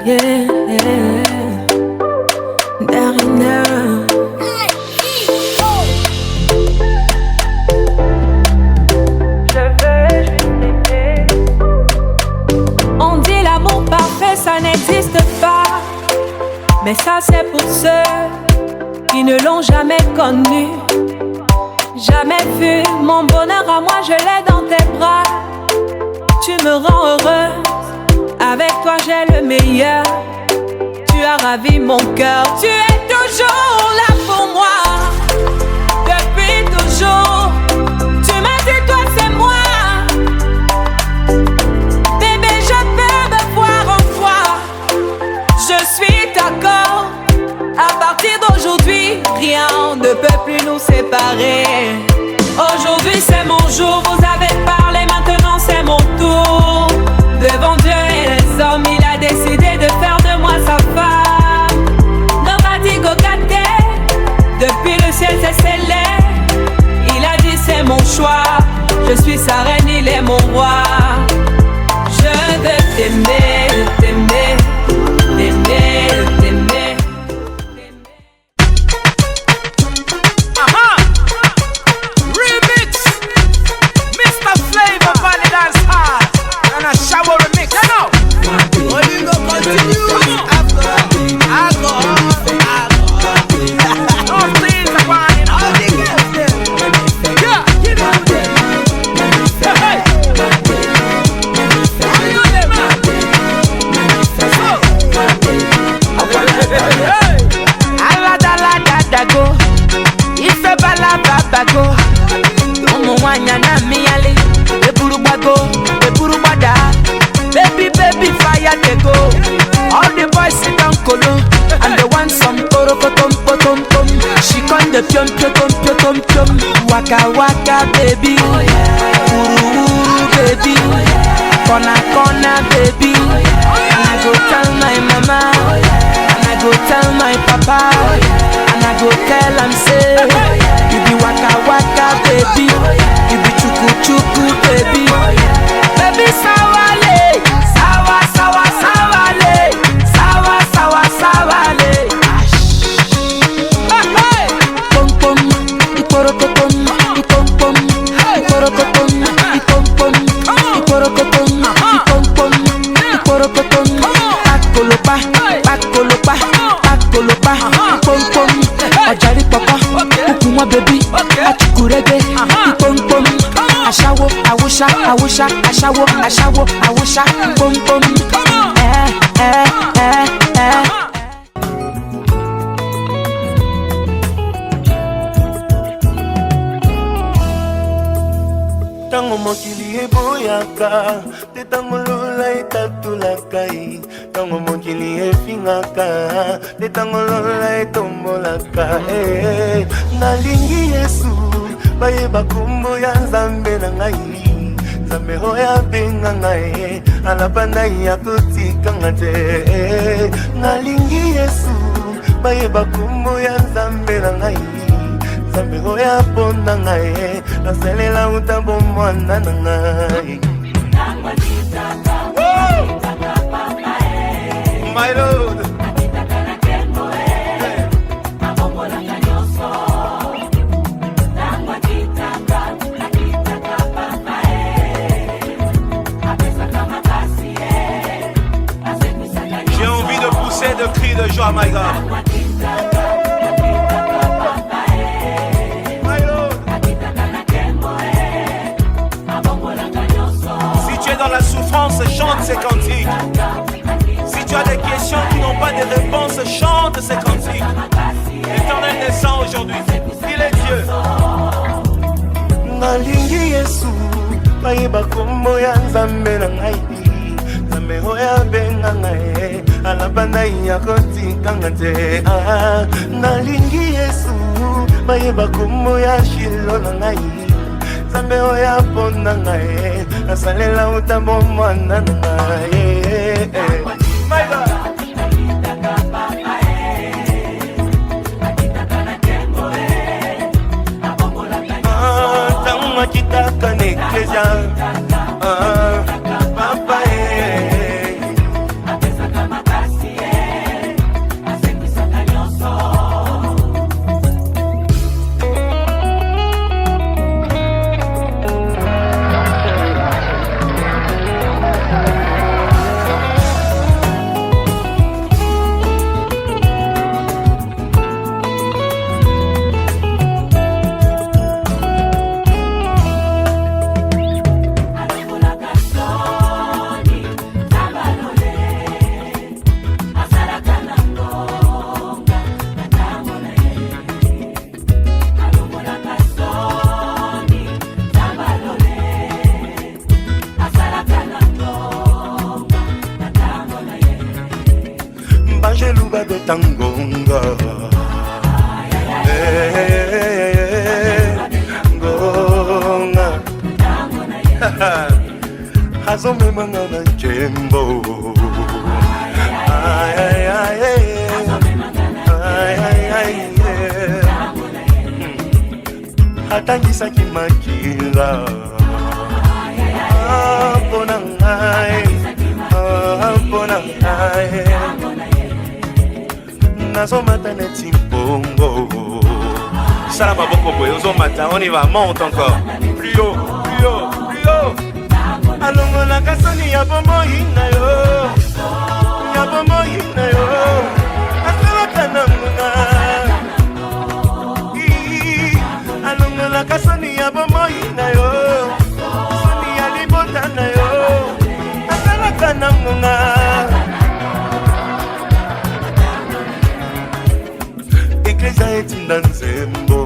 yeah. Darina. Je veux juste t'aimer. On dit l'amour parfait, ça n'existe pas. Mais ça c'est pour ceux qui ne l'ont jamais connu. Jamais vu mon bonheur à moi, je l'ai dans tes bras. Tu me rends heureuse, avec toi j'ai le meilleur. Tu as ravi mon cœur, tu es toujours là pour moi. Depuis toujours, tu m'as dit toi c'est moi. Bébé je peux me voir en toi. Je suis d'accord, à partir d'aujourd'hui, rien ne peut plus nous séparer. Aujourd'hui c'est mon jour, vous avez parlé, maintenant c'est mon tour. Devant Dieu et les hommes, il a décidé de faire de moi sa femme. Nobody go gâté, depuis le ciel c'est scellé. Il a dit c'est mon choix, je suis sa reine, il est mon roi. Je veux t'aimer, t'aimer, t'aimer, t'aimer. Shower remix, you know. Only go continue after I go. All things are fine, all the girls there. Yeah, give it to them. Hey, how you them, man? Alada go, ife bala baba go. Omo wanya na miyale, eburu bago. Baby, fire they go. All the boys sit down colo, and they want some toro tom tom tom. She con the pium pium pium pium. Waka waka baby, uru baby, kona baby. And I go tell my mama, and I go tell my papa, and I go tell am say, you be waka waka baby, you be chuku chuku baby, baby sawale. Ashawo, awusha, pom pom. Tango mokili eboyaka, te tango lola etatulakai. Tango mokili efingaka, te tango lola etombolaka. Nalingi Yesu, bayeba kombo ya Nzambe na ngai. Nzambe hoya benga ngai, alabanda ya kutika ngate. Nalingi Yesu, bayeba kombo ya Nzambe na ngai. Nzambe hoya ponda ngai, naselela utambo mwana na ngai. My Lord. J'ai envie de pousser de cris de joie, my God. Si tu es dans la souffrance, chante ces cantiques. Si tu as des questions qui n'ont pas de réponse, chante ces cantiques. L'Éternel descend aujourd'hui, il est Dieu. Nalingi Yesu, bayeba kombo ya Nzambe na ngai. Nzambe hoya benga ngai, alabanda ya kotika ngate. Nalingi Yesu, bayeba kombo ya Shilo na ngai. Nzambe hoya ponda ngai, nasalela utambo mwana na ngai. My God. Kitaka nekeja papa luba betangonga ngonga azome manga na jembo atangisaki makila mpona ngai nazomata neti mbongo sala maboko boye ozomata on y va monte encore plus haut plus haut plus haut alongolaka soni ya bomoi na yo asalaka na ngonga alongolaka soni ya bomoi na yo soni ya libota na yo asalaka na ngonga eklezia etinda nzembo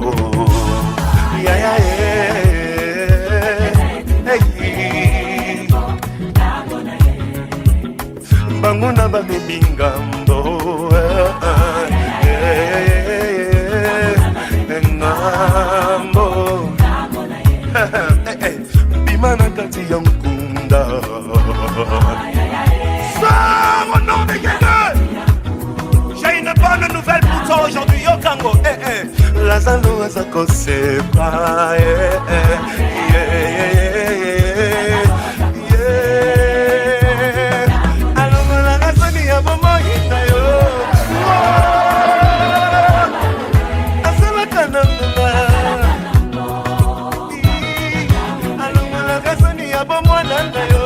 bango na babebi ngambo ngambo bima na kati ya nkunda Sors au nom de Jésus. J'ai une bonne nouvelle pour toi aujourd'hui, Yokango. Lazalo azako sepa. Alongo la razoni ya bomo ina yo. Asala kananga. Alongo la razoni ya bomo nanda yo.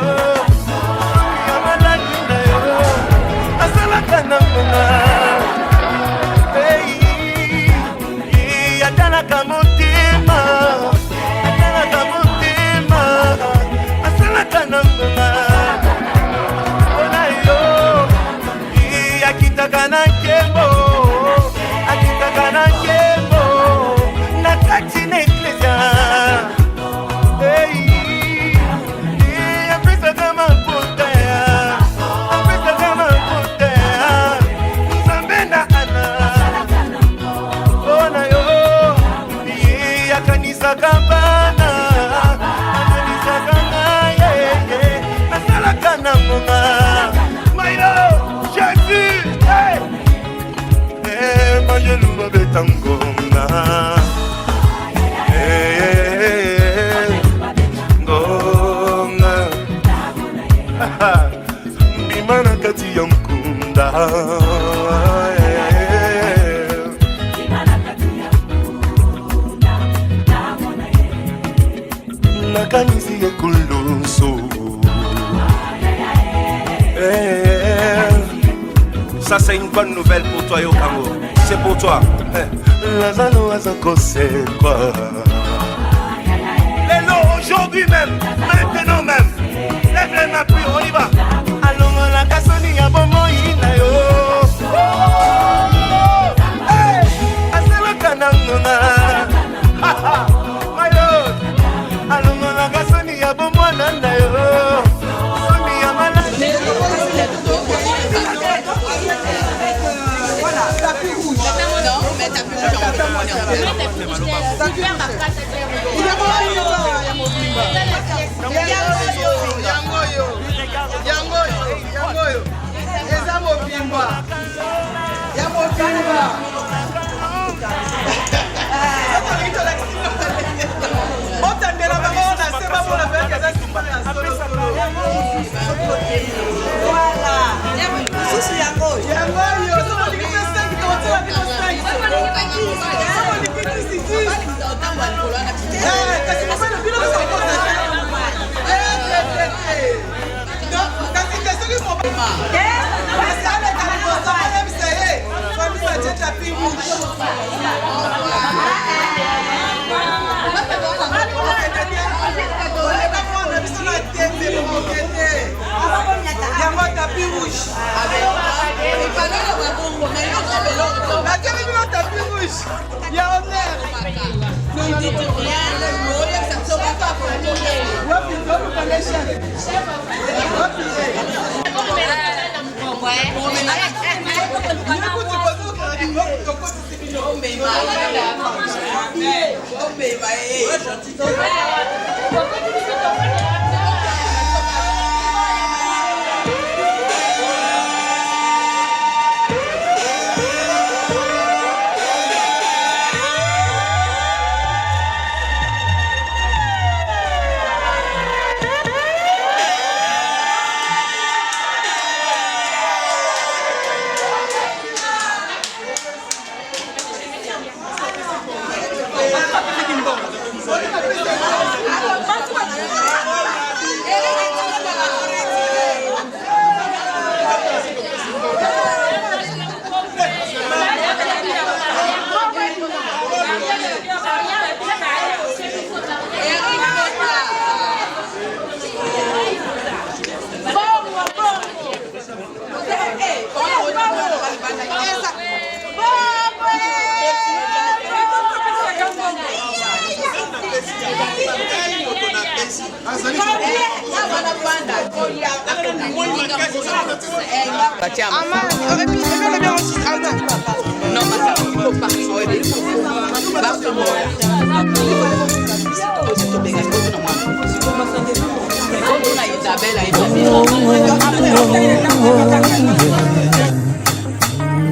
Atalaka motema asalaka na ngonga mpona yo akitaka na nkembo na kati na eklezia apesaka maputa nzambe na ana mpona yo akanisaka bana akanisaka ngaye asalaka na ngonga mailo Jésus majeluba beta ngonga ngonga mbima na kati ya nkunda nakanisi ekulusu ça c'est une bonne nouvelle pour toi Yokango, c'est pour toi. Lazalo azako c'est quoi? Lélo aujourd'hui même, maintenant même. Lève les mains puis on y va. Allons la kasoni ya bomo ina yo. Asala kananga. My Lord. Allons la kasoni ya bomo nanda yo. Soni ya malade. Voilà, tapis rouge. Non, mais tapis rouge,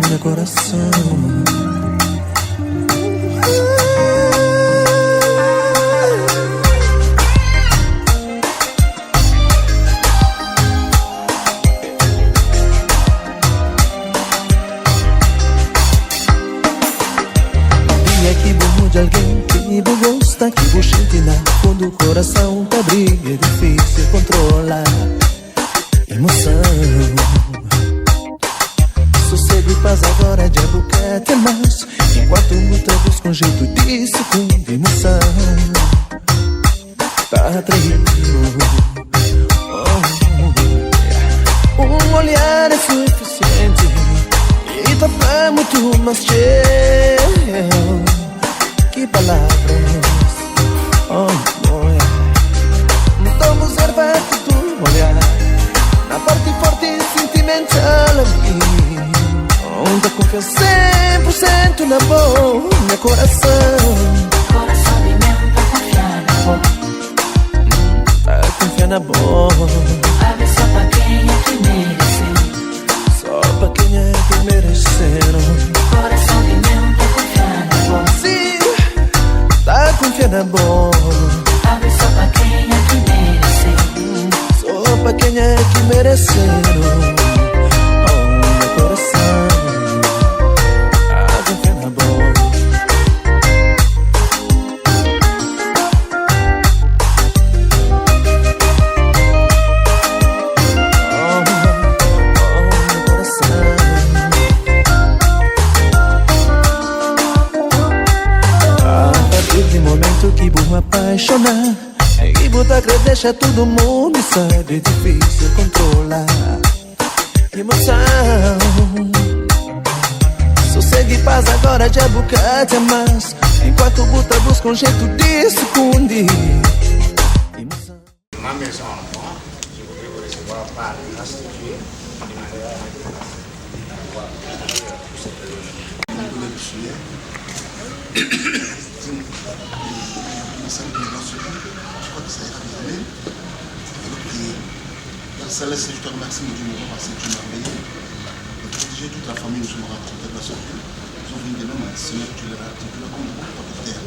Meu coração. E é que burro de alguém que gosta, que buchinha quando o coração tá briga, é difícil controlar emoção. Sossego e paz agora, diabo quer ter mais, enquanto luta busca um jeito de segundo emoção. Tá terrível. Um olhar é suficiente e tá pra muito mais cheio. Que palavras, oh, olha. Estamos observando tu olhar na parte forte e sentimental a mim, onde a confiança 100% na boa, meu coração. Coração de mesmo pra confiar na boa. Pra confiar na boa. Abre só pra quem é que mereceu. Só pra quem é que mereceram. Coração de mesmo pra confiar na boa. Sim, tá confiando na boa. Abre só pra quem é que mereceu. Só pra quem é que mereceram. Oh, meu coração. Tá confiando na boa. Que burro apaixonar e botar que deixa todo mundo sabe, é difícil controlar emoção. Sossego e paz agora, diabo quer ter mais, enquanto o buta busca um jeito de se esconder emoção. Ma maison en moi, je voudrais vous recevoir par grâce de Dieu de manière pouvoir pour cette je crois que ça ira bien. Et le prier. Celle-là, je te remercie, mon Dieu, parce que tu m'as veillé. Et protéger toute la famille, nous sommes rencontrés de la sortie. Nous sommes venus de l'homme, Seigneur, tu l'as comme un protecteur.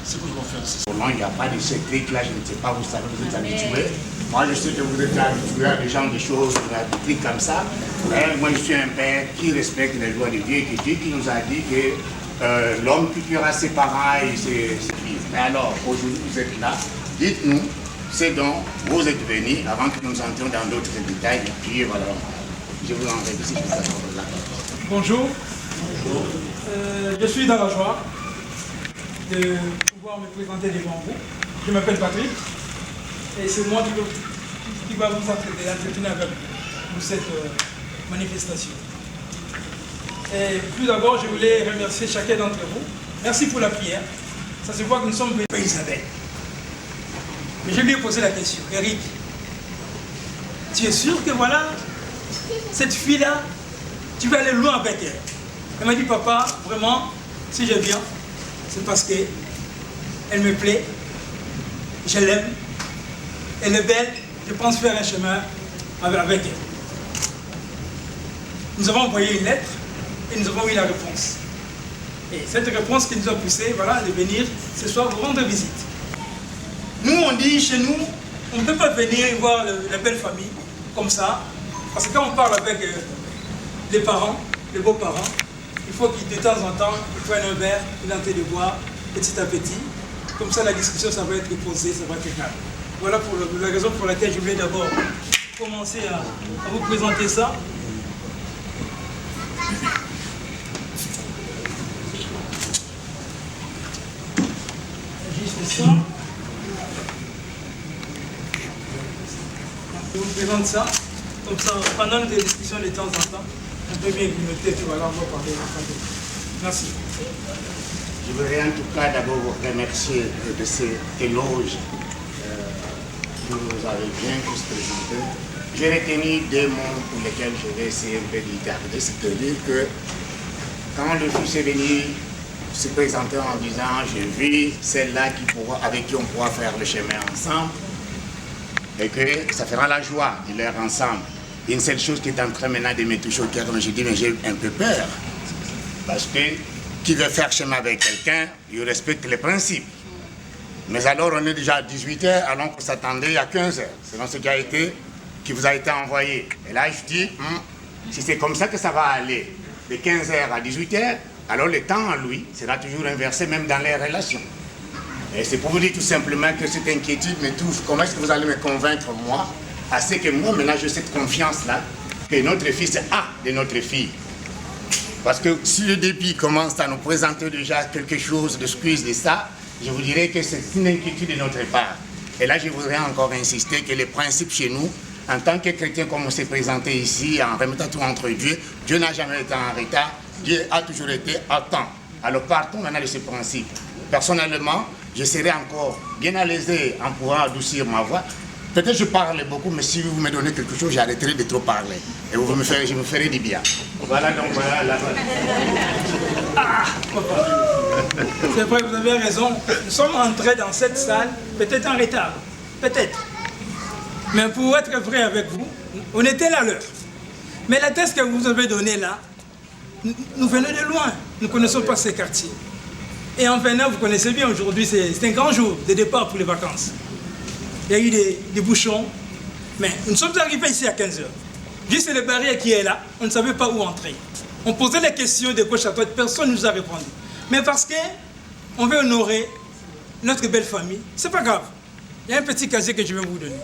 C'est que je vais faire. Pour moi, il n'y a pas de secret là, je ne sais pas, vous savez, vous êtes habitués. Moi, je sais que vous êtes habitués à des gens, des choses, des trucs comme ça. Et moi, je suis un père qui respecte les lois de Dieu, qui nous a dit que l'homme quittera ses parents et ses filles. Mais alors, aujourd'hui, vous êtes là, dites-nous ce dont vous êtes venus avant que nous entrions dans d'autres détails. Et puis voilà, je vous en remercie. Bonjour. Bonjour. Je suis dans la joie de pouvoir me présenter devant vous. Je m'appelle Patrick et c'est moi qui va vous entretenir avec vous pour cette manifestation. Et plus d'abord, je voulais remercier chacun d'entre vous. Merci pour la prière. Ça se voit que nous sommes venus à Isabelle. Mais je lui ai posé la question, Eric, tu es sûr que voilà, cette fille-là, tu vas aller loin avec elle? Elle m'a dit, papa, vraiment, Si je viens, c'est parce qu'elle me plaît, je l'aime, elle est belle, je pense faire un chemin avec elle. Nous avons envoyé une lettre et nous avons eu la réponse. Et cette réponse qui nous a poussé, voilà, de venir ce soir vous rendre visite. Nous, on dit chez nous, on ne peut pas venir voir la belle famille comme ça, parce que quand on parle avec les parents, les beaux-parents, il faut qu'ils de temps en temps ils prennent un verre, ils ont de boire petit à petit. Comme ça, la discussion, ça va être posée, ça va être calme. Voilà pour la raison pour laquelle je voulais d'abord commencer à vous présenter ça. Juste ça. Je vous présente ça. Comme ça, pendant les discussions de temps en temps, on peut bien noter que voilà, on va parler. Merci. Je voudrais en tout cas d'abord vous remercier de cet éloge que vous avez bien tous présenté. J'ai retenu des mots pour lesquels je vais essayer un peu d'y garder, c'est-à-dire que quand le fils est venu se présenter en disant « je vis celle-là avec qui on pourra faire le chemin ensemble », et que ça fera la joie de l'être ensemble. Une seule chose qui est en train maintenant de me toucher au cœur, j'ai dit, mais j'ai un peu peur. Parce que qui veut faire chemin avec quelqu'un, il respecte les principes. Mais alors on est déjà à 18h, alors qu'on s'attendait à 15h. Selon ce qui vous a été envoyé. Et là, je dis, si c'est comme ça que ça va aller, de 15h à 18h, alors le temps en lui sera toujours inversé, même dans les relations. Et c'est pour vous dire tout simplement que cette inquiétude me touche. Comment est-ce que vous allez me convaincre, moi, à ce que moi, maintenant, j'ai cette confiance-là, que notre fils a de notre fille. Parce que si le débit commence à nous présenter déjà quelque chose de squeeze de ça, je vous dirais que c'est une inquiétude de notre part. Et là, je voudrais encore insister que les principes chez nous, en tant que chrétiens, comme on s'est présenté ici, en remettant tout entre Dieu, Dieu n'a jamais été en retard, Dieu a toujours été à temps. Alors partons maintenant de ce principe. Personnellement, je serai encore bien à l'aise en pouvant adoucir ma voix. Peut-être je parle beaucoup, mais si vous me donnez quelque chose, j'arrêterai de trop parler. Et je me ferai du bien. Voilà donc voilà la C'est vrai, vous avez raison. Nous sommes entrés dans cette salle, peut-être en retard. Peut-être. Mais pour être vrai avec vous, on était là à l'heure. Mais la thèse que vous avez donnée là, nous venons de loin. Nous ne connaissons pas ces quartiers. Et en venant, vous connaissez bien, aujourd'hui, c'est un grand jour de départ pour les vacances. Il y a eu des bouchons, mais nous sommes arrivés ici à 15h. Juste le barrière qui est là, on ne savait pas où entrer. On posait les questions de gauche à droite, personne ne nous a répondu. Mais parce qu'on veut honorer notre belle famille, c'est pas grave. Il y a un petit casier que je vais vous donner.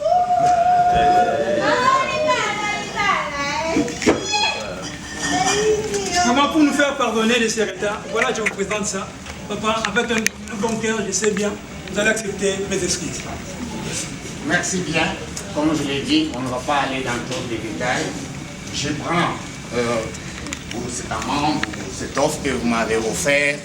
Comment pour nous faire pardonner de ces retards, voilà, je vous présente ça. Papa, avec un bon cœur, je sais bien, vous allez accepter mes excuses. Merci bien. Comme je l'ai dit, on ne va pas aller dans tous les détails. Je prends pour cet amant, pour cette offre que vous m'avez offerte,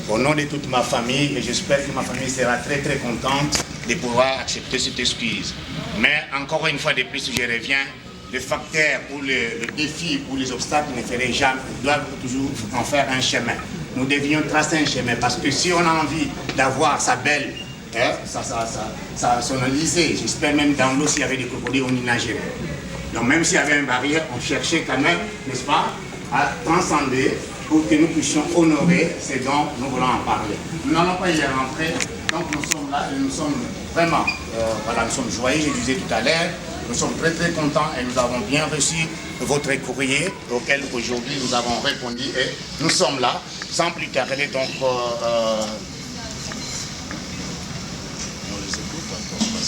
au nom de toute ma famille, et j'espère que ma famille sera très très contente de pouvoir accepter cette excuse. Mais encore une fois de plus, je reviens, le facteur ou le défi ou les obstacles ne feraient jamais, doivent toujours en faire un chemin. Nous devions tracer un chemin parce que si on a envie d'avoir sa belle, son Élysée, j'espère même dans l'eau s'il y avait des crocodiles, on y nagerait. Donc même s'il y avait une barrière, on cherchait quand même, n'est-ce pas, à transcender pour que nous puissions honorer ce dont nous voulons en parler. Nous n'allons pas y rentrer, donc nous sommes là et nous sommes vraiment, voilà, nous sommes joyeux, je disais tout à l'heure, nous sommes très très contents et nous avons bien reçu votre courrier auquel aujourd'hui nous avons répondu et nous sommes là, sans plus tarder, donc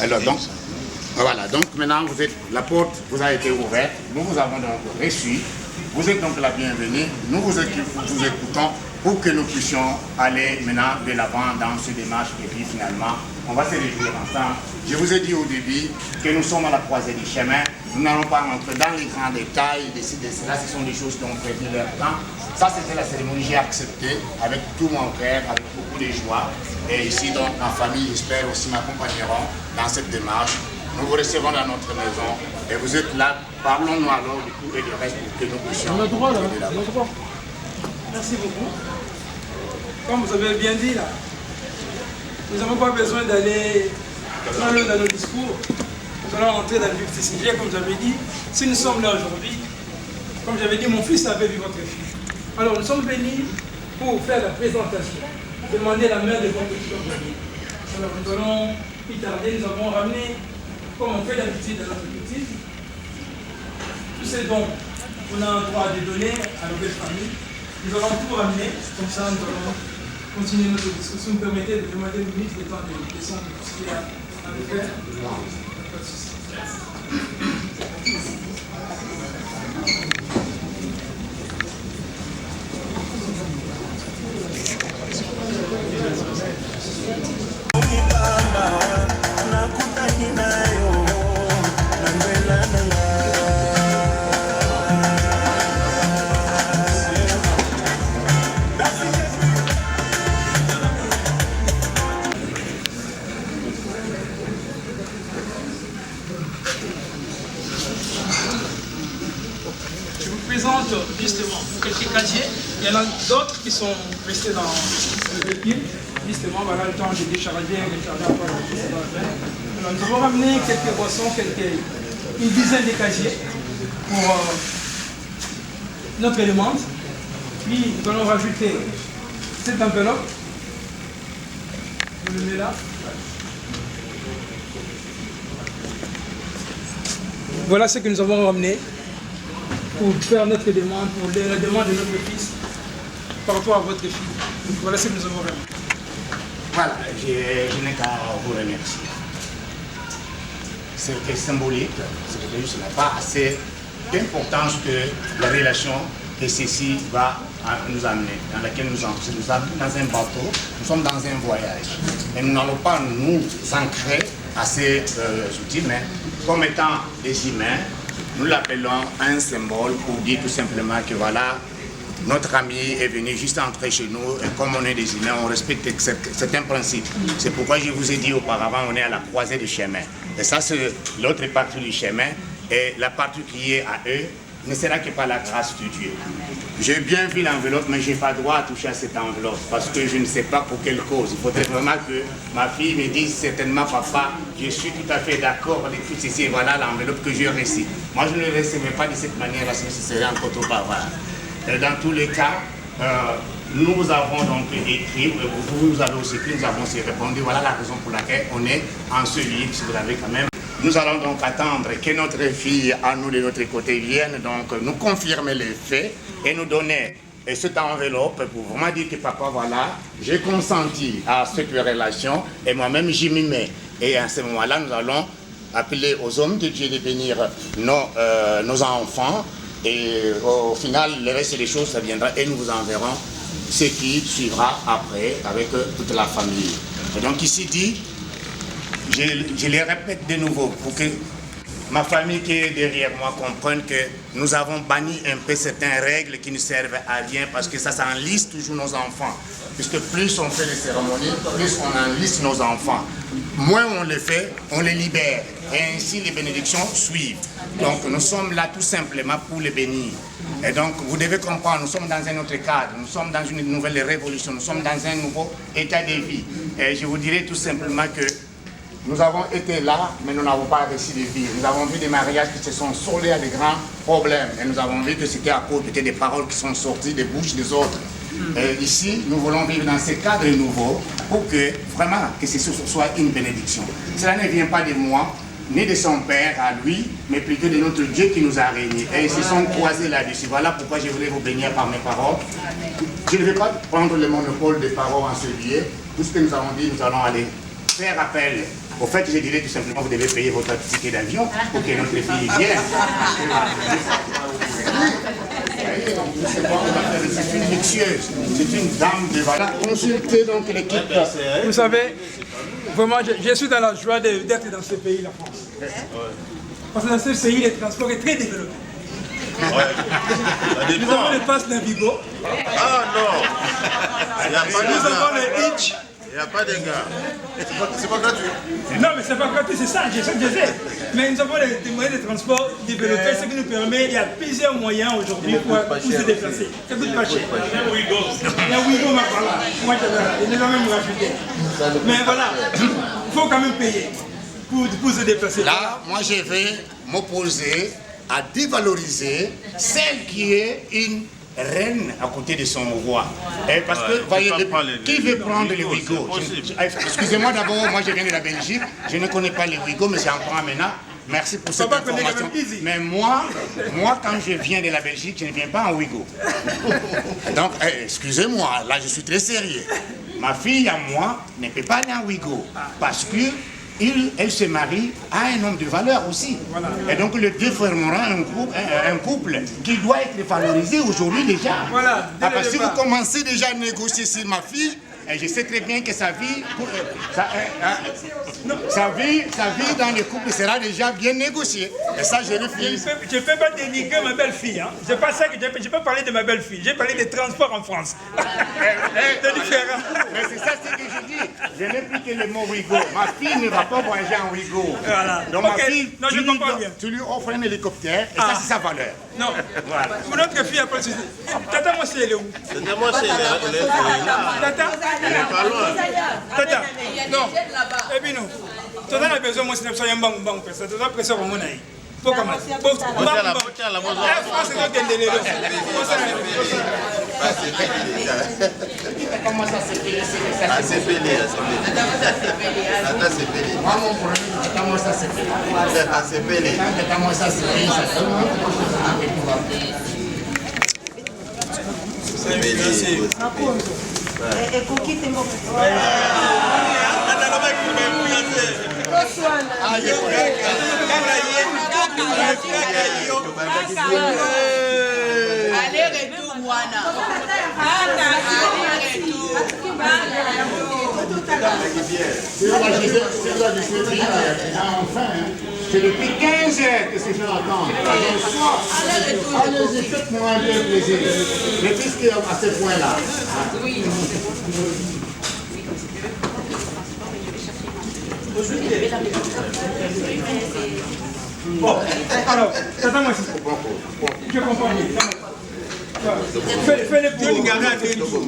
alors donc, voilà, donc maintenant la porte vous a été ouverte, nous vous avons donc reçu, vous êtes donc la bienvenue, nous vous écoutons pour que nous puissions aller maintenant de l'avant dans ce démarche et puis finalement, on va se réjouir ensemble. Je vous ai dit au début que nous sommes à la croisée du chemin, nous n'allons pas rentrer dans les grands détails, de cela, ce sont des choses qui ont pris leur temps. Ça, c'était la cérémonie, j'ai accepté avec tout mon cœur, avec beaucoup de joie. Et ici, donc, ma famille, j'espère aussi m'accompagneront dans cette démarche. Nous vous recevons dans notre maison et vous êtes là. Parlons-nous alors du coup et du reste pour que nous puissions. On a droit là, on a droit. Merci beaucoup. comme vous avez bien dit là, nous n'avons pas besoin d'aller dans nos discours. Nous allons entrer dans le vif du sujet, comme j'avais dit. Si nous sommes là aujourd'hui, comme j'avais dit, mon fils avait vu votre fille. Alors nous sommes venus pour faire la présentation, demander la main de votre fille. Alors nous allons y tarder, nous avons ramené, comme on fait d'habitude dans notre petite, tous ces dons qu'on a un droit de donner à nos belles familles. Nous allons tout ramener, comme ça nous allons continuer notre discussion. Vous me permettez de demander une minute de temps de questions de tout ce qu'il y a à nous faire. Pas de souci. Justement, quelques casiers. Il y en a d'autres qui sont restés dans le véhicule. Justement, voilà le temps de décharger, alors, nous avons ramené quelques boissons, une dizaine de casiers pour notre élément. Puis nous allons rajouter cette enveloppe. Vous le mettez là. Voilà ce que nous avons ramené pour faire notre demande, pour la demande de notre fils par rapport à votre fille. Voilà ce que nous avons ramené. Voilà, je n'ai qu'à vous remercier. C'est symbolique, c'est juste pas assez d'importance que la relation que ceci va nous amener, dans laquelle nous sommes dans un bateau, nous sommes dans un voyage. Et nous n'allons pas nous ancrer assez utile, mais comme étant des humains, nous l'appelons un symbole pour dire tout simplement que voilà, notre ami est venu juste entrer chez nous et comme on est des humains, on respecte certains principes. C'est pourquoi je vous ai dit auparavant, on est à la croisée du chemin. Et ça, c'est l'autre partie du chemin. Et la partie qui est à eux ne sera que par la grâce de Dieu. J'ai bien vu l'enveloppe, mais je n'ai pas droit à toucher à cette enveloppe parce que je ne sais pas pour quelle cause. Il faudrait vraiment que ma fille me dise certainement, papa, je suis tout à fait d'accord avec tout ceci. Et voilà l'enveloppe que je récite. Moi, je ne le recevrai pas de cette manière parce que ce serait encore trop bavard. Dans tous les cas, nous avons donc écrit, vous avez aussi écrit, nous avons aussi répondu. Voilà la raison pour laquelle on est en ce livre, si vous l'avez quand même. Nous allons donc attendre que notre fille, à nous de notre côté, vienne donc nous confirmer les faits et nous donner cette enveloppe pour vraiment dire que papa, voilà, j'ai consenti à cette relation et moi-même j'y m'y mets. Et à ce moment-là, nous allons appeler aux hommes de Dieu de bénir nos enfants. Et au final, le reste des choses, ça viendra et nous vous enverrons ce qui suivra après avec toute la famille. Et donc ici dit, je les répète de nouveau pour que ma famille qui est derrière moi comprenne que nous avons banni un peu certaines règles qui ne servent à rien parce que ça enliste toujours nos enfants. Puisque plus on fait les cérémonies, plus on enliste nos enfants. Moins on les fait, on les libère. Et ainsi les bénédictions suivent. Donc nous sommes là tout simplement pour les bénir. Et donc vous devez comprendre, nous sommes dans un autre cadre, nous sommes dans une nouvelle révolution, nous sommes dans un nouveau état de vie. Et je vous dirais tout simplement que nous avons été là, mais nous n'avons pas réussi de vivre. Nous avons vu des mariages qui se sont soldés à des grands problèmes. Et nous avons vu que c'était à cause peut-être des paroles qui sont sorties des bouches des autres. Et ici, nous voulons vivre dans ce cadre nouveau pour que vraiment que ce soit une bénédiction. Cela ne vient pas de moi, ni de son père à lui, mais plutôt de notre Dieu qui nous a réunis. Et ils se sont croisés là-dessus. Voilà pourquoi je voulais vous bénir par mes paroles. Je ne vais pas prendre le monopole des paroles en ce lieu. Tout ce que nous avons dit, nous allons aller faire appel. Au fait, je dirais tout simplement, vous devez payer votre ticket d'avion pour que notre fille vienne. C'est une luxueuse, c'est une dame de valeur. Consultez donc l'équipe. Vous savez, vraiment, je suis dans la joie d'être dans ce pays, la France. Parce que dans ce pays, le transport est très développé. Nous avons le pass Navigo. Ah non! Nous avons le Hitch. Il n'y a pas de gars. C'est pas gratuit. Non, mais c'est pas gratuit, c'est ça, je sais. Mais nous avons des moyens de transport développés, ce qui nous permet, il y a plusieurs moyens aujourd'hui pour se déplacer. Ça coûte pas cher. Il y a Ouigo, moi je vais même rajouter. Mais voilà, il faut quand même payer pour se déplacer. Là, moi je vais m'opposer à dévaloriser celle qui est une reine à côté de son roi. Et parce que, voyez, qui veut prendre les Ouïghours? Excusez-moi d'abord, moi je viens de la Belgique, je ne connais pas les Ouïghours, mais j'en prends maintenant. Merci pour cette information. Mais moi, quand je viens de la Belgique, je ne viens pas en Ouïghour. Donc, excusez-moi, là je suis très sérieux. Ma fille à moi ne peut pas aller en Ouïghour parce que elle se marie à un homme de valeur aussi. Voilà. Et donc le deux formera un couple qui doit être valorisé aujourd'hui déjà. Voilà, parce que si vous commencez déjà à négocier sur ma fille, et je sais très bien que sa vie dans le couple sera déjà bien négociée. Et ça, je refuse. Je ne peux pas dénigrer ma belle-fille. Hein. C'est pas ça que je peux parler de ma belle-fille. J'ai parlé des transports en France. C'est différent. Mais c'est ça ce que je dis. Je n'ai plus que le mot Ouïghour. Ma fille ne va pas voyager en Ouïghour. Voilà. Donc ma fille, non, tu lui offres un hélicoptère et ça, c'est sa valeur. Non. Voilà. Notre fille a pas de souci. Tata, moi, c'est elle est où? Tata, moi, c'est elle est Tata? Elle est pas loin. Tata, non. Et puis nous, Tata a besoin, moi, c'est un bon personne. Tata a besoin de mon aïe. Pour comment? Pour la comment ça s'est fait? C'est pelé. Moi, mon problème, c'est comment ça s'est fait. C'est pelé. Comment ça s'est fait, ça Aller-retour, Moana. C'est depuis 15 heures que ces gens attendent. Allez-y, faites-moi un peu plaisir. Mais puisqu'à ce point-là. Bon, alors, attends-moi ici. Je comprends bien. Fais les petits Lingara de tout.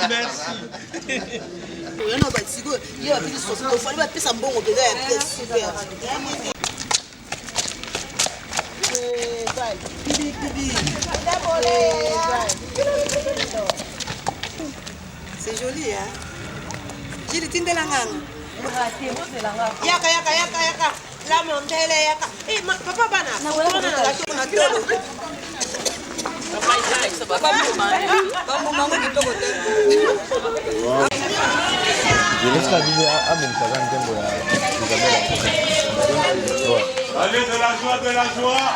Merci. C'est joli, hein? J'ai dit de la gang. Yaka. La montée, yaka. Eh, papa Bana. Je laisse la vidéo à Benjamin Demboya. Allez, de la joie.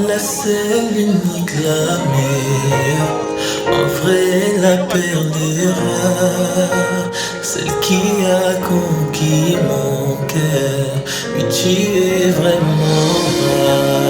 La seule unique, la meilleure, En vrai, la perdura, celle qui a conquis mon cœur. Oui, tu es vraiment rare.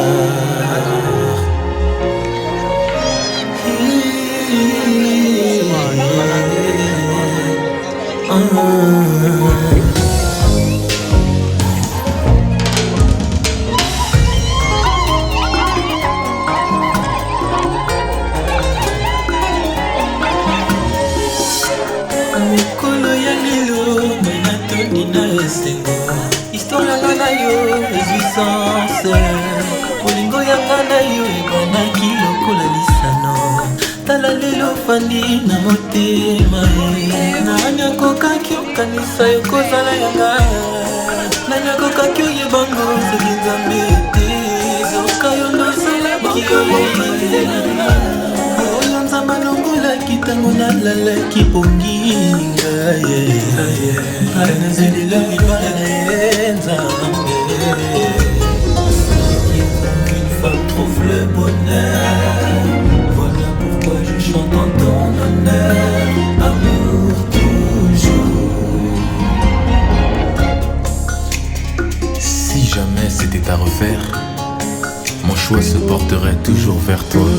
Mikolo ya lelo mena toni na esengo histoire yanga na yo ezwi sanse bolingo yanga na yo ebanaki lokola lisano tala lelo fandi na motema nani akokaki okanisa yo kozala yanga nani akokaki oyebango soki nzambe te zoka yo ndozelaki oyo nzambe alongolaki ntango nalalaki ponginga nazelila libala na ye nzambe une femme trouve le bonheur. Voilà pourquoi je chante en ton honneur. Amour toujours. Si jamais c'était à refaire, mon choix se porterait toujours vers toi.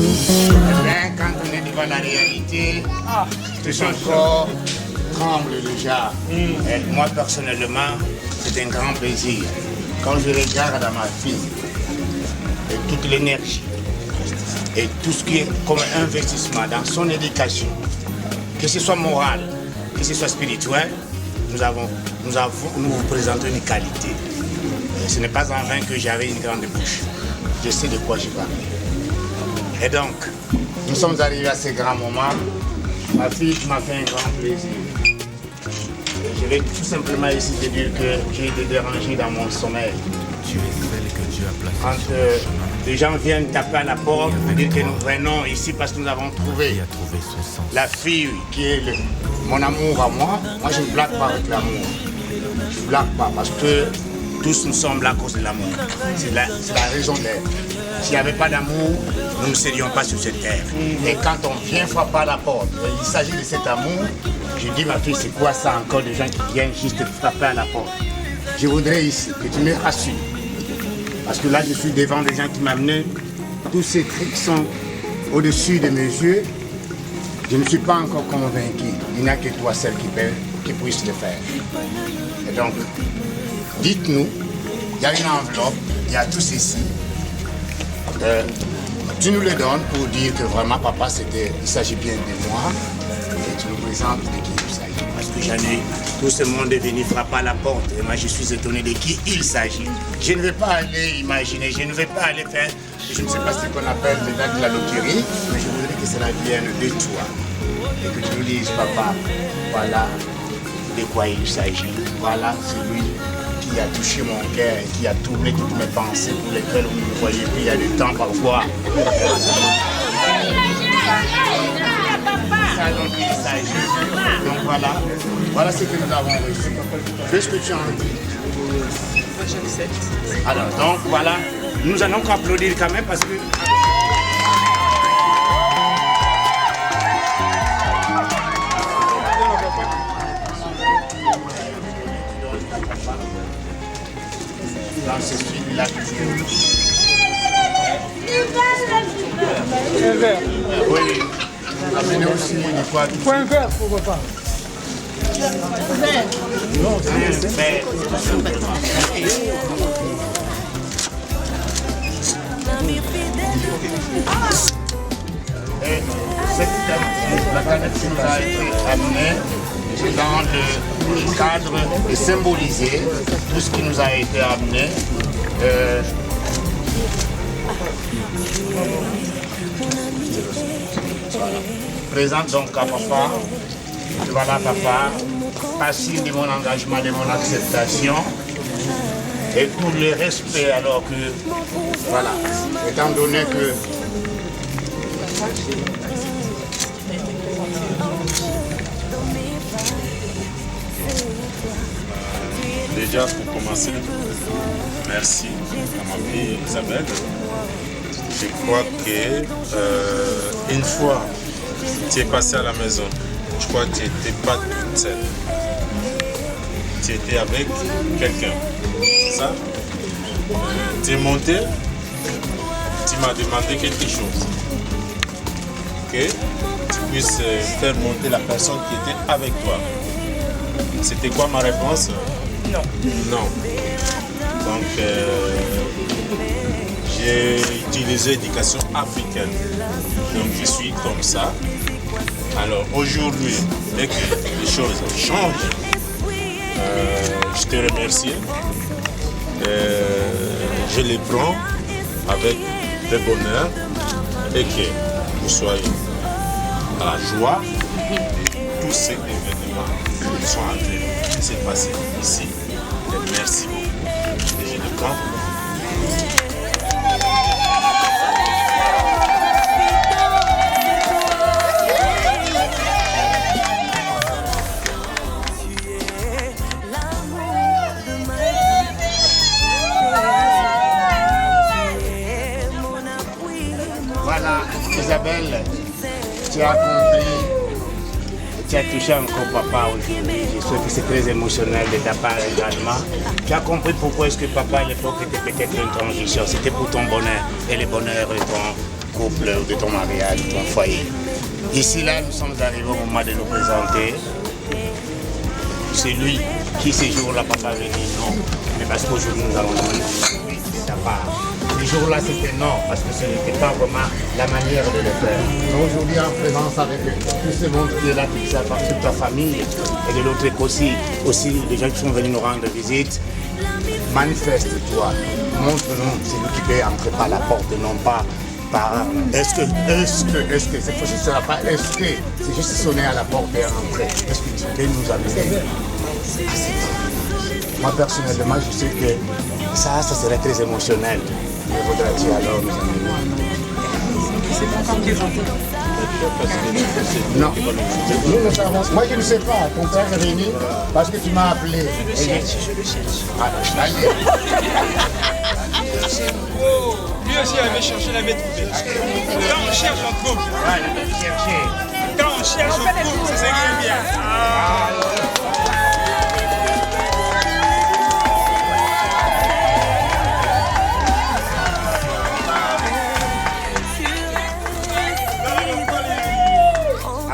Quand on est devant la réalité, tout son corps tremble déjà. Et moi personnellement, c'est un grand plaisir. Quand je regarde à ma fille, et toute l'énergie, et tout ce qui est comme investissement dans son éducation, que ce soit moral, que ce soit spirituel, nous vous présentons une qualité. Et ce n'est pas en vain que j'avais une grande bouche. Je sais de quoi je parle. Et donc, nous sommes arrivés à ce grand moment. Ma fille m'a fait un grand plaisir. Et je vais tout simplement ici te dire que j'ai été dérangé dans mon sommeil. Tu es celle que Dieu a placée. Quand les gens viennent taper à la porte pour dire que nous venons ici parce que nous avons trouvé la fille qui est mon amour à moi, moi je ne blague pas avec l'amour. Je ne blague pas parce que tous nous sommes là à cause de l'amour. C'est la raison d'être. S'il n'y avait pas d'amour, nous ne serions pas sur cette terre. Et quand on vient frapper à la porte, il s'agit de cet amour, je dis ma fille, c'est quoi ça encore des gens qui viennent juste frapper à la porte? Je voudrais ici que tu me rassures. Parce que là, je suis devant des gens qui m'amenaient. Tous ces trucs sont au-dessus de mes yeux. Je ne suis pas encore convaincu. Il n'y a que toi seul qui puisse le faire. Et donc, dites-nous, il y a une enveloppe, il y a tout ceci. Tu nous le donnes pour dire que vraiment, papa, il s'agit bien de moi. Et tu nous présentes de qui il s'agit. Parce que j'en ai, tout ce monde est venu frapper à la porte. Et moi, je suis étonné de qui il s'agit. Je ne vais pas aller imaginer, je ne vais pas aller faire, je ne sais pas ce qu'on appelle les dates de la loterie, mais je voudrais que cela vienne de toi. Et que tu nous dises, papa, voilà de quoi il s'agit. Voilà celui qui a touché mon cœur, qui a tourné toutes mes pensées pour lesquelles vous ne voyez plus il y a du temps parfois. Ça dont il s'agit. Donc voilà ce que nous avons reçu. Qu'est-ce que tu en dis? Moi j'accepte. Alors donc voilà, nous allons applaudir quand même parce que... Dans ce film-là, Un verre. oui, amenez aussi une fois. Il faut un verre pour repas. Non, c'est un verre. Et la canette qui nous a été amenée dans le cadre de symboliser tout ce qui nous a été amené. Voilà. Présente donc à papa. Voilà papa, passé de mon engagement, de mon acceptation et tout le respect alors que, voilà, étant donné que déjà pour commencer, merci à ma fille Isabelle. Je crois que une fois tu es passé à la maison. Je crois que tu n'étais pas toute seule. Tu étais avec quelqu'un. C'est ça? Tu es monté, tu m'as demandé quelque chose. Que tu puisses faire monter la personne qui était avec toi. C'était quoi ma réponse? Non. Non. Donc, j'ai utilisé l'éducation africaine. Donc, je suis comme ça. Alors, aujourd'hui, dès que les choses changent, je te remercie. Je les prends avec le bonheur et que vous soyez à la joie. Tous ces événements qui sont en train de se passer ici. Et merci beaucoup. Et je les prends. Voilà, Isabelle, tu as compris, tu as touché encore papa aujourd'hui. Je sais que c'est très émotionnel de ta part également. Tu as compris pourquoi est-ce que papa à l'époque était peut-être une transition. C'était pour ton bonheur et le bonheur de ton couple, de ton mariage, de ton foyer. Ici, là, nous sommes arrivés au moment de nous présenter. C'est lui qui, ce jour-là, papa avait dit non. Mais parce qu'aujourd'hui, nous allons demander oui, de ta part. Ce jour-là, c'était non, parce que ce n'était pas vraiment la manière de le faire. Mais aujourd'hui, en présence avec tout ce monde qui est là, toute ta famille, et de l'autre côté aussi, les gens qui sont venus nous rendre visite, manifeste-toi, montre-nous celui qui peut entrer par la porte, non pas par est-ce que, cette fois-ci, ce sera pas est-ce que, c'est juste sonner à la porte et rentrer. Est-ce que tu peux nous amener à cet endroit? Moi, personnellement, je sais que ça serait très émotionnel. Mais voudras-tu alors nous amener? C'est pas encore présenté. Non. Nous ne savons. Moi, je ne sais pas. Ton frère est venu parce que tu m'as appelé. Je le cherche. Ah, allez. Oh, lui aussi avait cherché, il avait trouvé. Quand on cherche, on trouve. Ouais, il avait cherché. Quand on cherche, on trouve. Ça serait bien.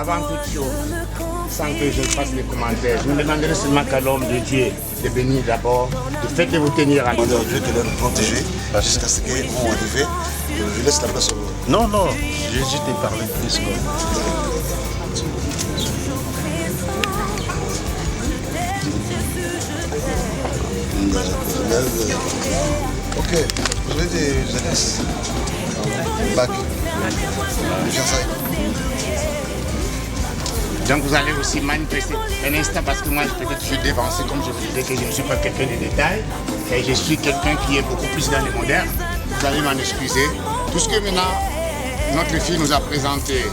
Avant toute chose, sans que je fasse les commentaires, je me demanderai seulement qu'à l'homme de Dieu de bénir d'abord, le fait de vous tenir à Dieu de nous protéger jusqu'à ce qu'ils vont arriver. Je laisse la place au... Non, je t'ai parlé plus quoi. Ok, vous avez des adresses. Bac. Donc vous allez aussi manifester un instant parce que moi peut-être je suis dévancé comme je vous disais que je ne suis pas quelqu'un de détail et je suis quelqu'un qui est beaucoup plus dans le moderne. Vous allez m'en excuser. Tout ce que maintenant notre fille nous a présenté,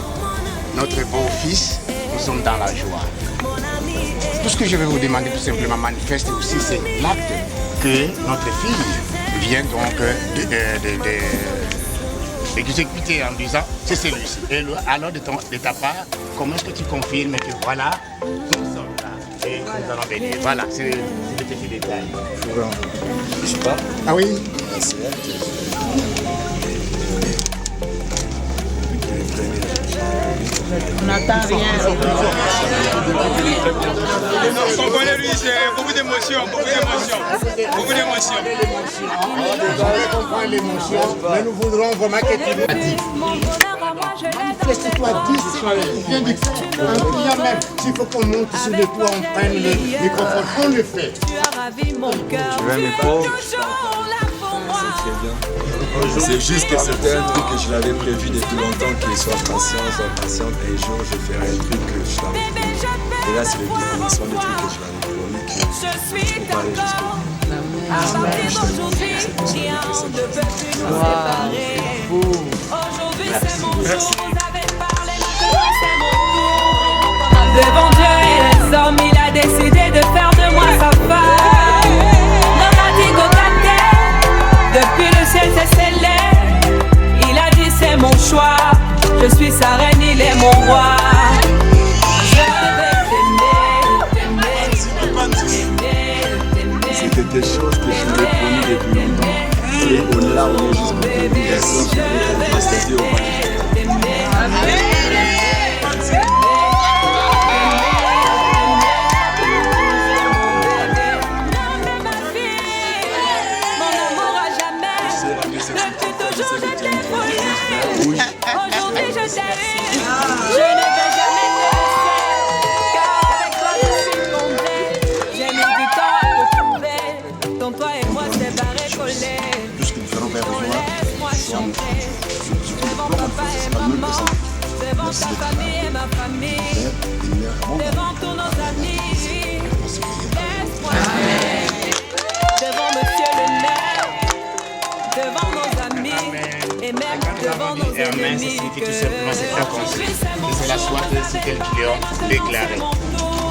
notre beau-fils, nous sommes dans la joie. Tout ce que je vais vous demander tout simplement manifester aussi, c'est l'acte que notre fille vient donc exécuter en disant c'est celui-ci. Et alors de ta part, comment est-ce que tu confirmes que voilà, nous sommes là et nous allons bénir. Voilà, c'est le petit détail. Je sais pas. Ah oui. On n'entend rien. Comprenez lui, c'est beaucoup d'émotions, beaucoup d'émotions. On comprend l'émotion, mais nous voudrons vraiment que tu nous dises. Manifeste-toi, dis ce que tu viens de faire. En priant même, s'il faut qu'on monte sur le toit, on prenne le microphone, on le fait. Tu vois mes pauvres, c'est très bien. C'est juste que c'était un truc que je l'avais prévu depuis longtemps, qu'il soit patient, et un jour je ferai un truc que je l'avais promis. Et là c'est le commencement du truc que je l'avais promis, que je peux parler jusqu'au bout. Merci. Devant Dieu et les hommes, il a décidé de faire de moi sa femme. Depuis le ciel s'est scellé, il a dit c'est mon choix. Je suis sa reine, il est mon roi. Je vais t'aimer. C'était des choses que je t'avais promis depuis longtemps. Et au-delà, on est juste pour aujourd'hui je t'aime, je ne vais jamais te laisser, car avec toi je suis comblée. J'ai mis du temps à te trouver, donc toi et moi c'est barré collé. Donc laisse-moi chanter, devant papa et maman, devant ta famille et ma famille, devant tous nos amis. Laisse-moi chanter, devant monsieur le maire, devant nos amis. Et même devant nos ennemis, que tout simplement c'est très conscient. C'est la soirée c'est tel qui leur déclaré.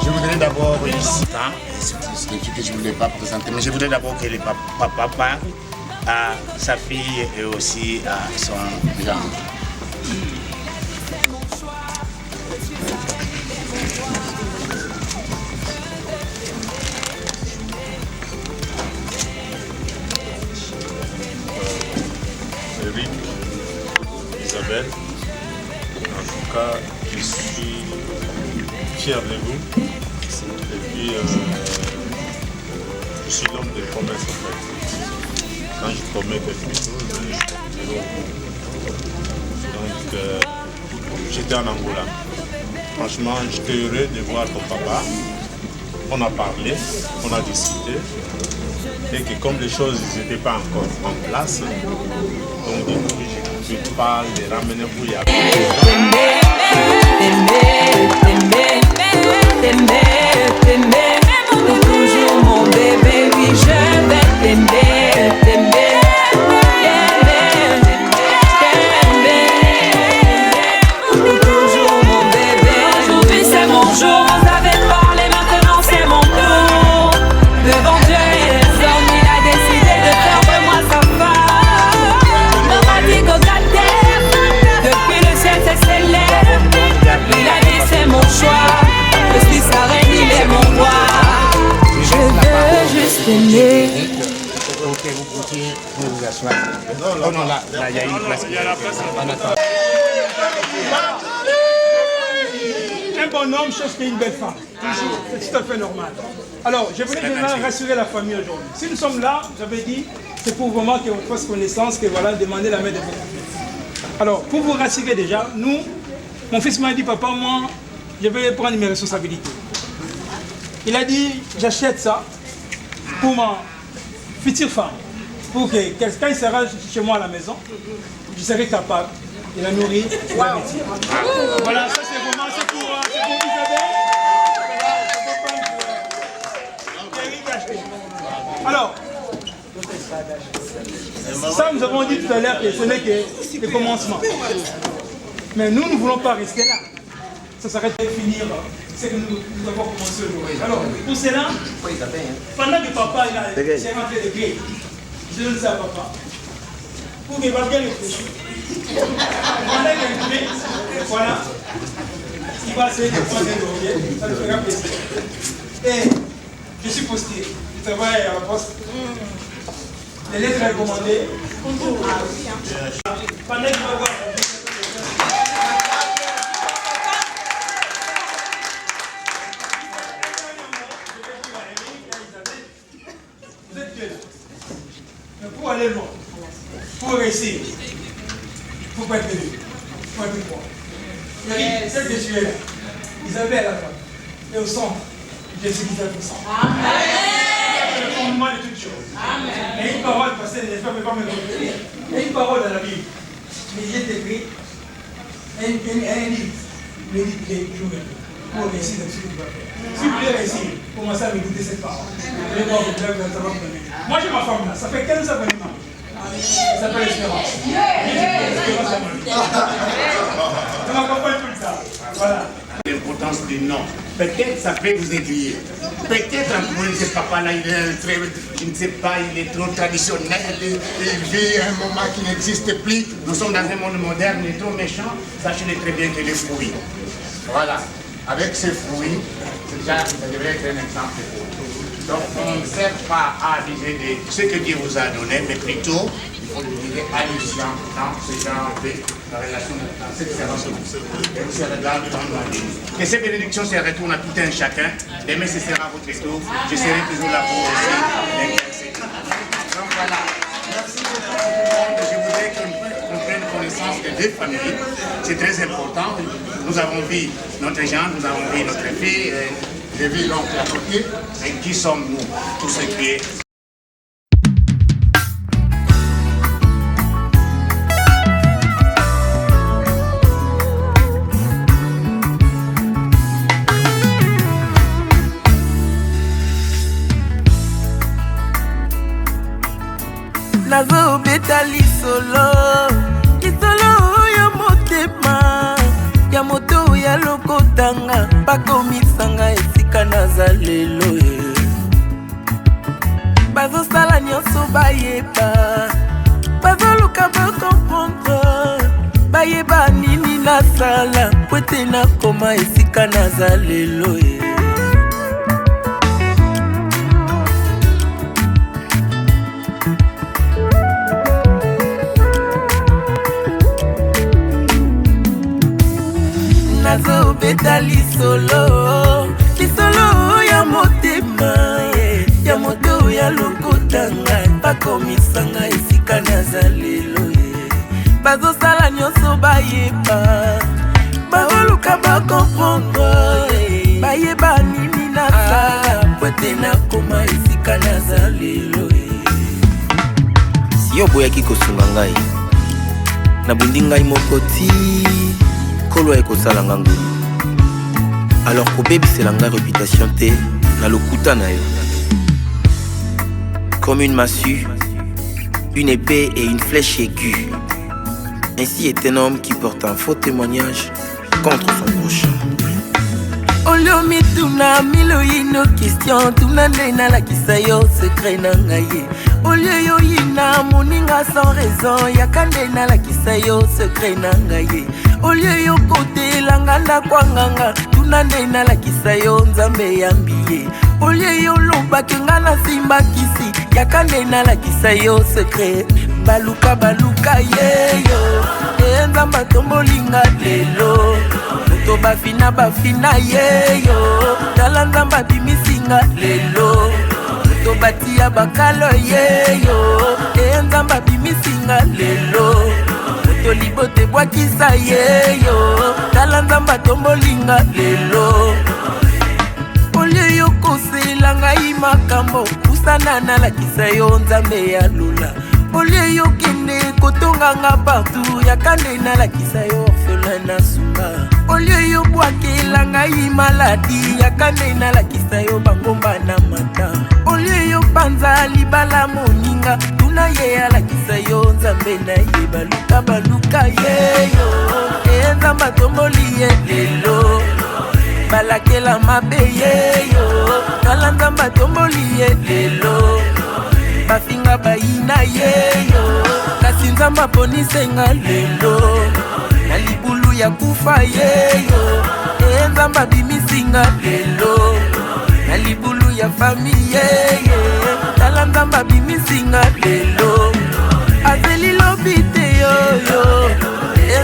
Je voudrais d'abord ici, c'est un truc que je ne voulais pas présenter, mais je voudrais d'abord que le papa parle à sa fille et aussi à son genre. Eric, Isabelle, en tout cas, je suis fier de vous. Et puis, je suis l'homme des promesses en fait. Quand je promets quelque chose, je le fais. Donc, j'étais en Angola. Franchement, j'étais heureux de voir ton papa. On a parlé, on a discuté. Et que comme les choses n'étaient pas encore en place, donc du coup, je parle de ramener pour y aller. T'aimer, pour toujours mon bébé, oui je vais t'aimer, pour toujours mon bébé. Aujourd'hui c'est mon jour, on savait parler, maintenant c'est mon tour. Devant Dieu et les hommes, il a décidé de faire de moi sa femme. On m'a dit qu'au terre, depuis le ciel c'est s'élève. Il a dit c'est mon choix, je suis sa reine, il est mon roi. Je veux juste aimer. Ok, vous pouvez vous asseoir. Oh non, là, il y a une place. Un bon homme cherche une belle femme. C'est tout à fait normal. Alors, je voulais vraiment rassurer la famille aujourd'hui. Si nous sommes là, j'avais dit, c'est pour vraiment qu'on fasse connaissance, que voilà, demander la main de vos fils. Alors, pour vous rassurer déjà, nous, mon fils m'a dit, papa, moi, je vais prendre mes responsabilités. Il a dit, j'achète ça pour ma future femme. Pour que quand il sera chez moi à la maison, je serai capable de la nourrir et la vêtir. Voilà, ça c'est vraiment, c'est pour Isabelle. Alors, ça nous avons dit tout à l'heure que ce n'est que le commencement. Mais nous ne voulons pas rester là. Ça serait de finir ce que nous avons commencé aujourd'hui. Alors, pour cela, pendant que papa s'est rentré de gré, je donne ça à papa, pour qu'il va bien réfléchir. Pendant qu'il gré, voilà, il va essayer de prendre un dossier, ça lui fera plaisir. Et je suis postier, je travaille à la poste. Les lettres recommandées. Pendant qu'il va voir. Mais pour aller loin, pour réussir, il ne faut pas être venu. Il faut être droit. Celle que tu es là, Isabelle la femme, et au centre, je suis Isabelle au centre. C'est le fondement de toutes choses. Et une parole, parce que les femmes ne peuvent pas me retenir. Et une parole dans la Bible. Mais j'ai écrit un livre, méditer jour et nuit, pour réussir dans ce que tu vas faire. Si vous voulez réussir, commencez à méditer cette parole. Moi j'ai ma femme là, ça fait 15 ans que je m'en marie. Ça s'appelle Espérance. Espérance à ma vie. Je m'accompagne tout le temps. Voilà. l'importance du nom. Peut-être ça peut vous aiguiller. Peut-être un peu, ce papa-là, il est très, je ne sais pas, il est trop traditionnel, il vit un moment qui n'existe plus. Nous sommes dans un monde moderne, il est trop méchant. Sachez-le très bien que les fruits. Voilà. Avec ces fruits, déjà, ça devrait être un exemple pour vous. Donc, on ne sert pas à aviser de ce que Dieu vous a donné, mais plutôt, il faut le dire allusion dans ce genre de relation, dans cette relation. Et vous serez là dans la vie. Que ces bénédictions se retournent à tout un chacun. Demain, ce sera votre tour. Je serai toujours là pour aussi l'intercéder. Donc voilà. Merci beaucoup. Je voudrais qu'on prenne connaissance des deux familles. C'est très important. Nous avons vu notre gendre, nous avons vu notre fille. J'ai vu l'oncle à côté. Et qui sommes-nous? Tout ce qui est. Nazo beta lisolo ya motema ya moto ya lokotanga bakomisanga esika naza lelo bazosala nyonso bayeba bazoluka bakomprendre bayeba nini nasala po ete nakoma esika naza lelo nazo beta lisolo ya motema ya moto ya lokotanga bakomisanga esika naza lelo bazosala nyonso bayeba bazoluka bakomprendre bayeba nini nasala po ete nakoma esika naza lelo si yo boyaki kosunga ngai nabundi ngai moko ti kolo ekosala ngangu alors kobebisela ngai réputation te na lokuta na yo comme une massue, une épée et une flèche aiguë. Ainsi est un homme qui porte un faux témoignage contre son prochain. Olio mituna milo ino question tuna nena la kisayo secret na ngaye. Olio yo ina moninga sans raison yakande na la kisayo secret na ngaye. Olio yo kote langanda kwanganga tuna nena la kisayo nzambe yambiye. Olio yo loba kengana simba kisi yakande na la kisayo secret baluka yeyo nzamba tombolinga lelo. To bafina yeyo tala nzamba bimisinga lelo to batia bakalo yeyo nzamba bimisinga lelo to libote bwakisa yeyo tala nzamba tombolinga lelo olio yo kosela ngai makambo kusana nalakisa yo nzambe ya lula olio yo kende kotonganga partout yakande nalakisa yo orphelin na sunga olio yo bwakela ngai maladi yakande nalakisa yo bangomba na mata olio yo panza libala moninga tuna ye alakisa yo nzambe na ye baluka yeyo nzamba tomboli ye lelo balakela mabe yeyo tala nzamba tomboli ye lelo bafinga bayina yeyo kasi nzamba ponisenga lelo na libulu ya kufa yeyo nzamba bimisinga lelo na libulu ya fami yeye tala nzamba bimisinga lelo azeli lobi te yoyo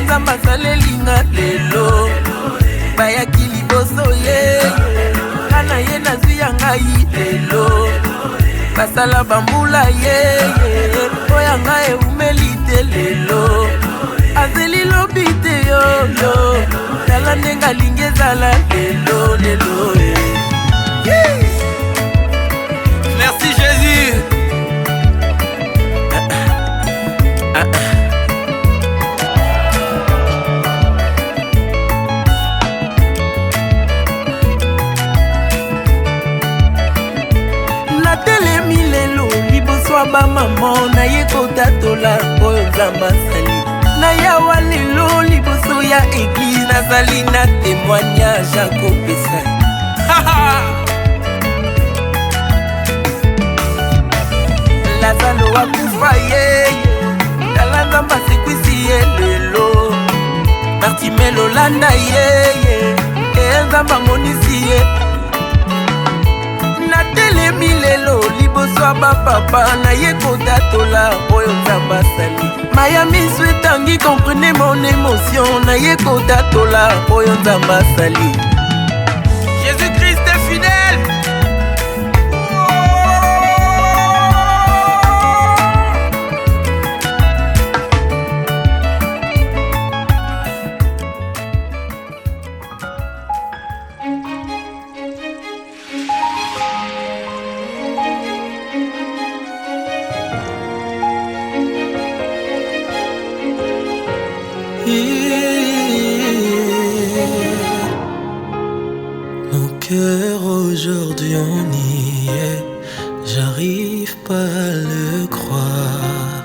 nzamba salelinga lelo bayaki liboso yeyo kana ye nazwi ya ngai lelo basala bambula yeye oya ngai eumeli te lelo azeli lobi te yoyo tala ndenge alingi ezala lelo Merci Jésus. natelemi lelo liboso ya bamama naye kotatola oyo nzambe asali na yawa lelo liboso ya eglize nazali na témoignage à kopesa. Lazalo akufa ye tala nzamba sikwisi ye lelo Bartimelo landa ye nzamba monisi ye natelemi lelo liboso ya bapapa naye kodatola oyo nzamba asali mayami so etangi comprenez mon émotion naye kodatola oyo nzamba asali Jésus-Christ est fidèle. Mon cœur aujourd'hui on y est, j'arrive pas à le croire,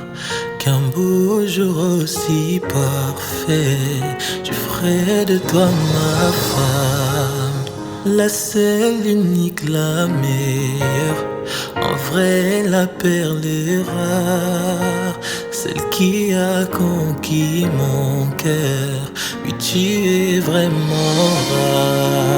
qu'un beau jour aussi parfait, je ferai de toi ma femme, la seule, unique, la meilleure, en vrai la perle rare, celle qui a conquis mon cœur, oui tu es vraiment rare.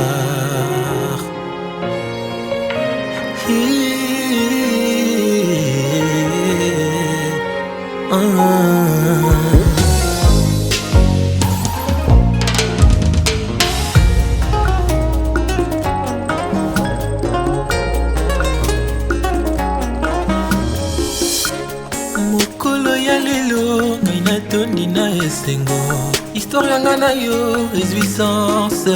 Mokolo ya lelo ngai natondi na esengo, histoire yanga na yo réjouissance,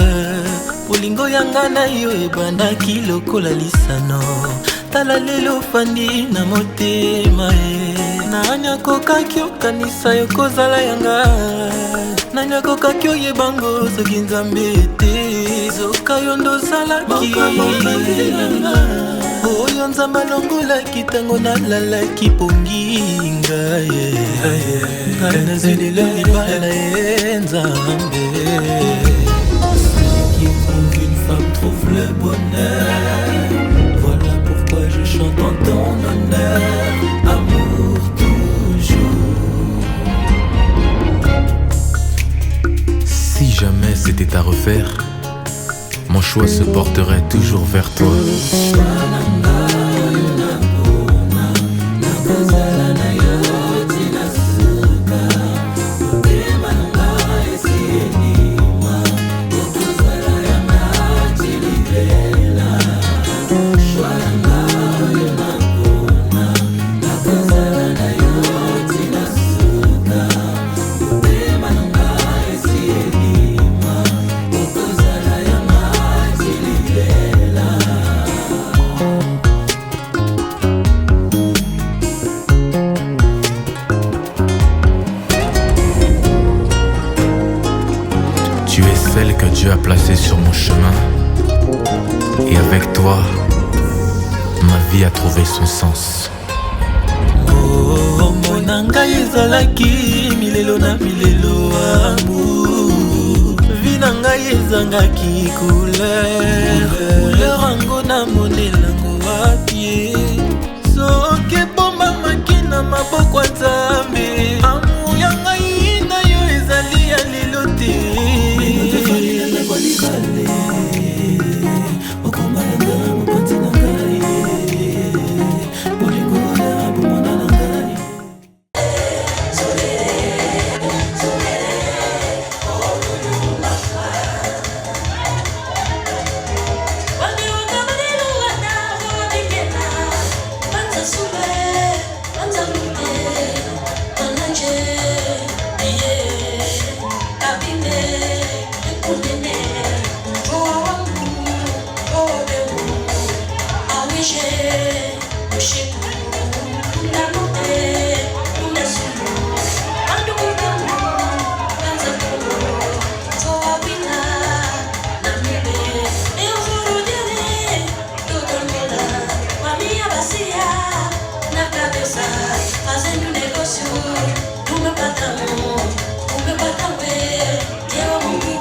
bolingo yanga na yo ebandaki lokola lisano, tala lelo fandi na motema nani akokaki okanisa yo kozala yanga, nani akokaki oyebango soki nzambe te zoka yo ndozalaki oyo nzambe alongolaki ntango nalalaki ponginga ngai nazelelo libala ye nzambe. Qui trouve une femme trouve le bonheur, voilà pourquoi je chante en ton honneur, amour toujours. Si jamais c'était à refaire, mon choix se porterait toujours vers toi. Tu es celle que Dieu a placée sur mon chemin, et avec toi, ma vie a trouvé son sens. Oh, monanga ezalaki milelo na milelo amour, vie nanga ezangaki couleur ango na monelango apie, soki ebombamaki na maboko ya Nzambe, amour ya ngai na yo ezali ya lelo te. Umepata wewe, leo Mungu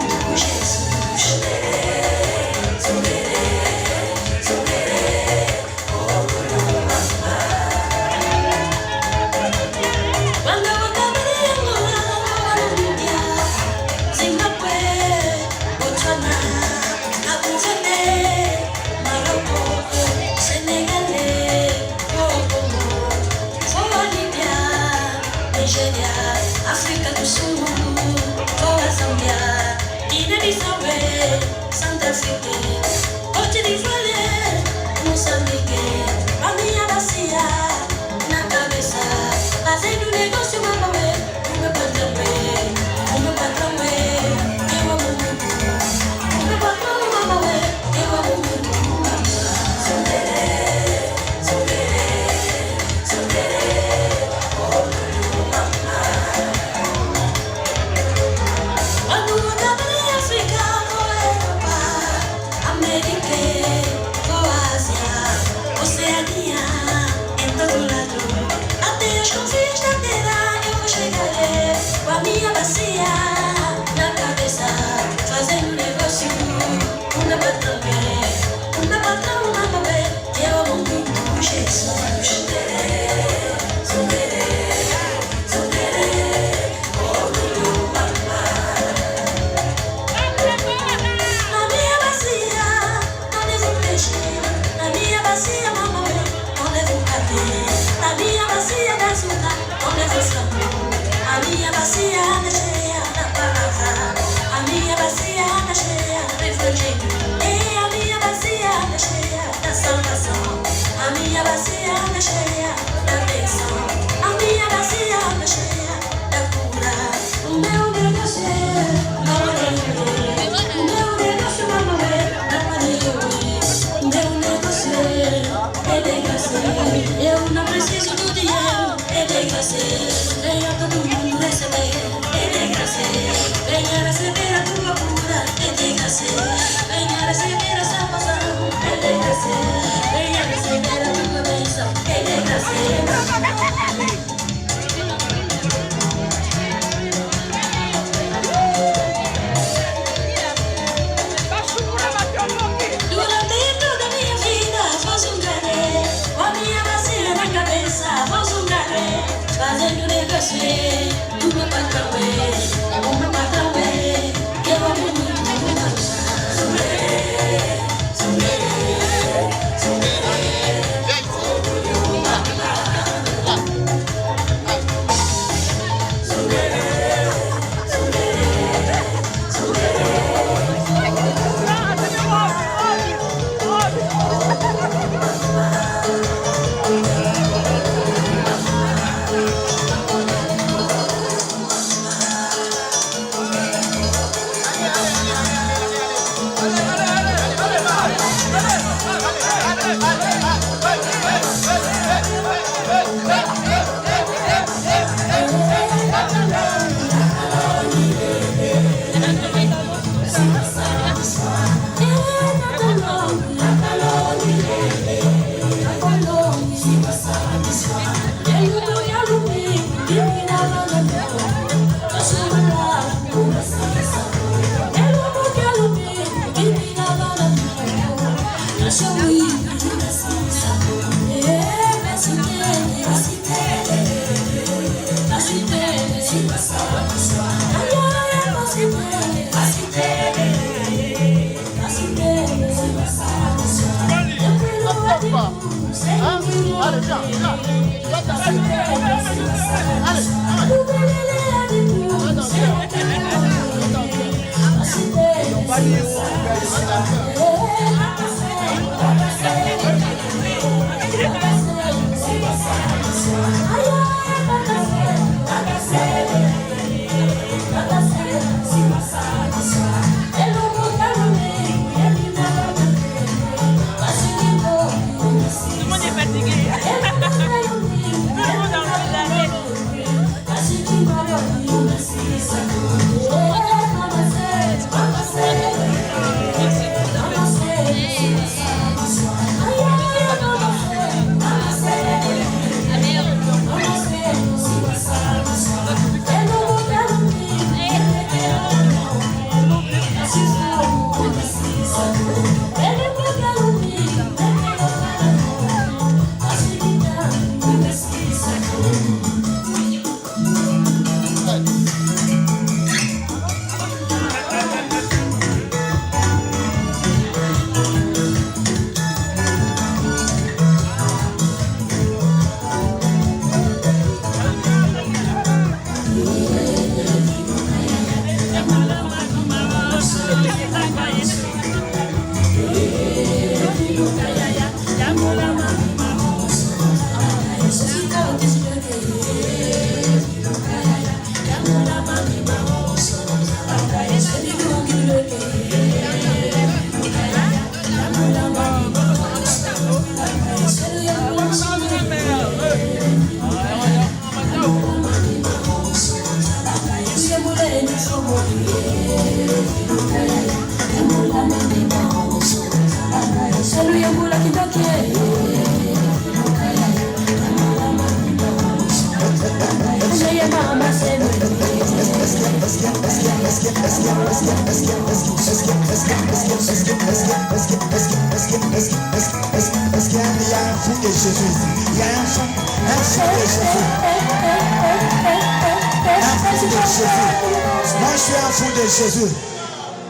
Jésus.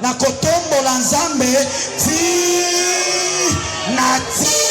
Na kotombo la nzambe ti na ti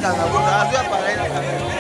kanga buta azwa pareil na kanga.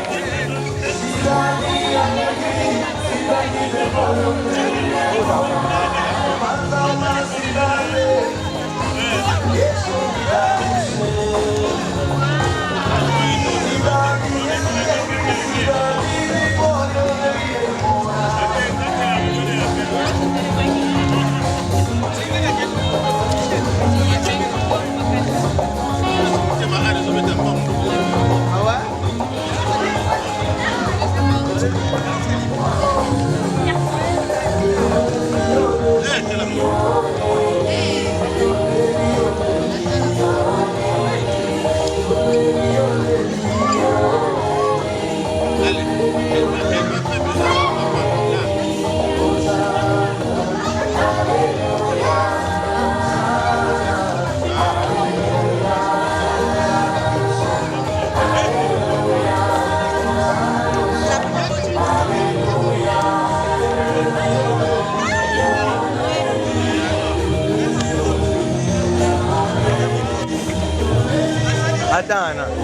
Attends, non.